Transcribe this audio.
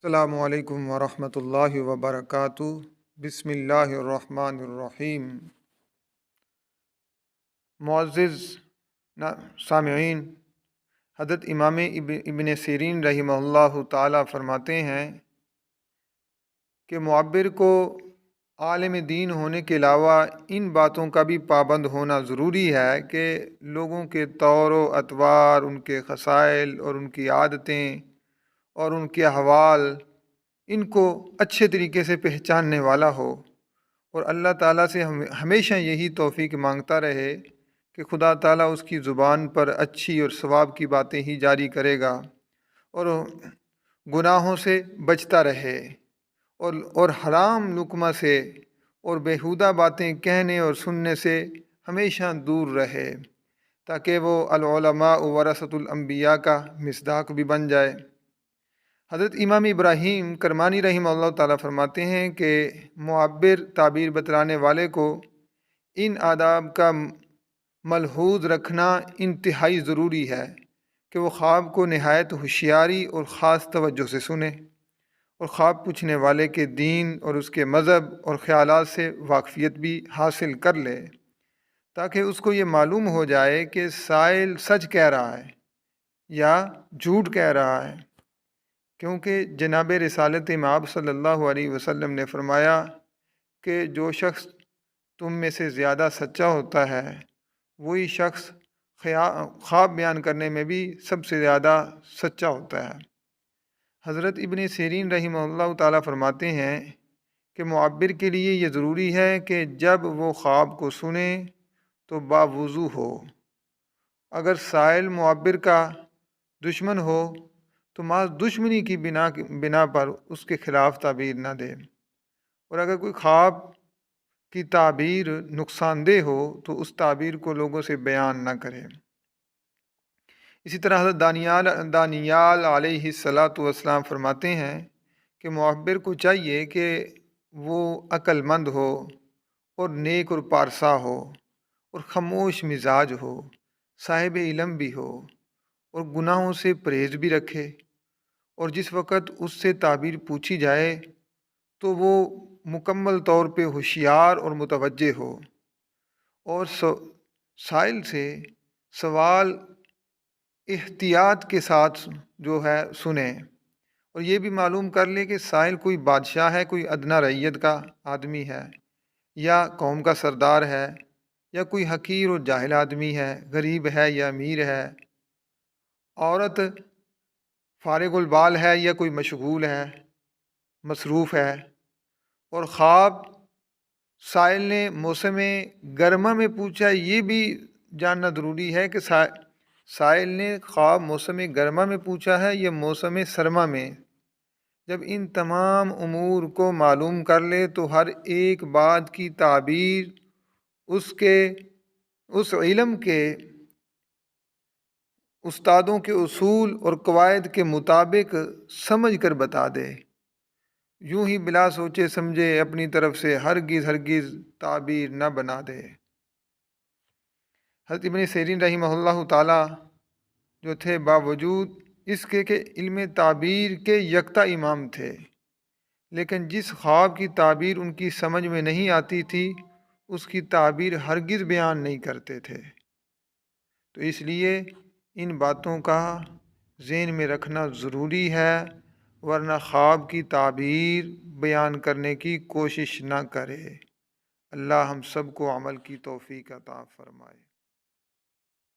السلام علیکم ورحمۃ اللہ وبرکاتہ۔ بسم اللہ الرحمن الرحیم۔ معزز سامعین، حضرت امام ابن سیرین رحمہ اللہ تعالیٰ فرماتے ہیں کہ معبر کو عالم دین ہونے کے علاوہ ان باتوں کا بھی پابند ہونا ضروری ہے کہ لوگوں کے طور و اطوار، ان کے خصائل اور ان کی عادتیں اور ان کے احوال، ان کو اچھے طریقے سے پہچاننے والا ہو، اور اللہ تعالیٰ سے ہمیشہ یہی توفیق مانگتا رہے کہ خدا تعالیٰ اس کی زبان پر اچھی اور ثواب کی باتیں ہی جاری کرے گا، اور گناہوں سے بچتا رہے، اور حرام لقمہ سے اور بیہودہ باتیں کہنے اور سننے سے ہمیشہ دور رہے، تاکہ وہ العلماء ورثۃ الانبیاء کا مصداق بھی بن جائے۔ حضرت امام ابراہیم کرمانی رحمہ اللہ تعالیٰ فرماتے ہیں کہ معبر تعبیر بتلانے والے کو ان آداب کا ملحوظ رکھنا انتہائی ضروری ہے کہ وہ خواب کو نہایت ہوشیاری اور خاص توجہ سے سنے، اور خواب پوچھنے والے کے دین اور اس کے مذہب اور خیالات سے واقفیت بھی حاصل کر لے، تاکہ اس کو یہ معلوم ہو جائے کہ سائل سچ کہہ رہا ہے یا جھوٹ کہہ رہا ہے، کیونکہ جناب رسالت مآب صلی اللہ علیہ وسلم نے فرمایا کہ جو شخص تم میں سے زیادہ سچا ہوتا ہے وہی شخص خواب بیان کرنے میں بھی سب سے زیادہ سچا ہوتا ہے۔ حضرت ابن سیرین رحمہ اللہ تعالیٰ فرماتے ہیں کہ معبر کے لیے یہ ضروری ہے کہ جب وہ خواب کو سنے تو باوضو ہو۔ اگر سائل معبر کا دشمن ہو تو محض دشمنی کی بنا پر اس کے خلاف تعبیر نہ دے، اور اگر کوئی خواب کی تعبیر نقصان دہ ہو تو اس تعبیر کو لوگوں سے بیان نہ کرے۔ اسی طرح حضرت دانیال علیہ الصلاۃ والسلام فرماتے ہیں کہ معبر کو چاہیے کہ وہ عقل مند ہو اور نیک اور پارسا ہو اور خاموش مزاج ہو، صاحب علم بھی ہو اور گناہوں سے پرہیز بھی رکھے، اور جس وقت اس سے تعبیر پوچھی جائے تو وہ مکمل طور پہ ہوشیار اور متوجہ ہو، اور سائل سے سوال احتیاط کے ساتھ جو ہے سنیں، اور یہ بھی معلوم کر لے کہ سائل کوئی بادشاہ ہے، کوئی ادنا رعیت کا آدمی ہے، یا قوم کا سردار ہے، یا کوئی حقیر اور جاہل آدمی ہے، غریب ہے یا امیر ہے، عورت فارغ البال ہے یا کوئی مشغول ہے، مصروف ہے۔ اور خواب سائل نے موسم گرما میں پوچھا، یہ بھی جاننا ضروری ہے کہ سائل نے خواب موسم گرما میں پوچھا ہے یا موسم سرما میں۔ جب ان تمام امور کو معلوم کر لے تو ہر ایک بات کی تعبیر اس علم کے استادوں کے اصول اور قواعد کے مطابق سمجھ کر بتا دے، یوں ہی بلا سوچے سمجھے اپنی طرف سے ہرگز تعبیر نہ بنا دے۔ حضرت ابن سیرین رحمہ اللہ تعالیٰ جو تھے باوجود اس کے کہ علم تعبیر کے یکتا امام تھے، لیکن جس خواب کی تعبیر ان کی سمجھ میں نہیں آتی تھی اس کی تعبیر ہرگز بیان نہیں کرتے تھے۔ تو اس لیے ان باتوں کا ذہن میں رکھنا ضروری ہے، ورنہ خواب کی تعبیر بیان کرنے کی کوشش نہ کرے۔ اللہ ہم سب کو عمل کی توفیق عطا فرمائے۔